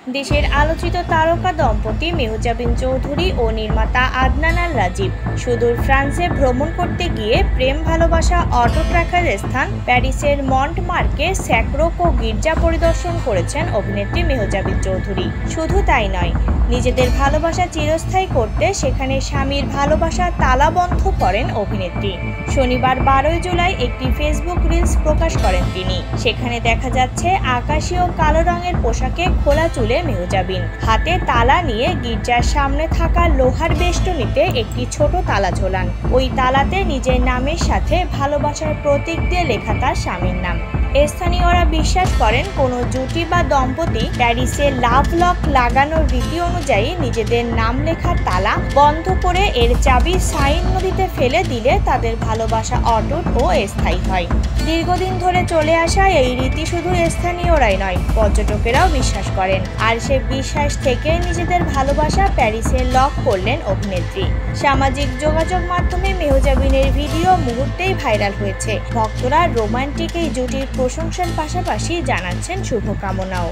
দেশের আলোচিত তারকা দম্পতি মেহজাবিন চৌধুরী ও নির্মাতা আদনান আল রাজীব সুদূর ফ্রান্সে ভ্রমণ করতে গিয়ে প্রেম ভালোবাসা অটুট রাখার স্থান প্যারিসের মন্টমার্কে স্যাক্রো-কো গির্জা পরিদর্শন করেছেন অভিনেত্রী মেহজাবিন চৌধুরী। শুধু তাই নয়, নিজেদের ভালোবাসা চিরস্থায়ী করতে সেখানে স্বামীর ভালোবাসা তালাবন্ধ করেন অভিনেত্রী। শনিবার 12 জুলাই একটি ফেসবুক রিলস প্রকাশ করেন তিনি। সেখানে দেখা যাচ্ছে আকাশী ও কালো রঙের পোশাকে খোলা চুলে মেহজাবিন, হাতে তালা নিয়ে গির্জার সামনে থাকা লোহার বেষ্টনীতে একটি ছোট তালা ঝোলান। ওই তালাতে নিজের নামের সাথে ভালোবাসার প্রতীক দিয়ে লেখা তার স্বামীর নাম। স্থানীয়রা বিশ্বাস করেন, কোনো জুটি বা দম্পতি প্যারিসে লাভ লক লাগানোর রীতি অনুযায়ী নিজেদের নাম লেখার তালা বন্ধ করে এর চাবি সাইন নদীতে ফেলে দিলে তাদের ভালোবাসা অটুট ও স্থায়ী হয়। দীর্ঘদিন ধরে চলে আসা এই রীতি শুধু স্থানীয়রাই নয়, পর্যটকেরাও বিশ্বাস করেন। আর সে বিশ্বাস থেকে নিজেদের ভালোবাসা প্যারিসে লক করলেন অভিনেত্রী। সামাজিক যোগাযোগ মাধ্যমে মেহজাবিনের ভিডিও মুহূর্তেই ভাইরাল হয়েছে। ভক্তরা রোমান্টিক এই জুটির প্রশংসার পাশাপাশি জানাচ্ছেন শুভকামনাও।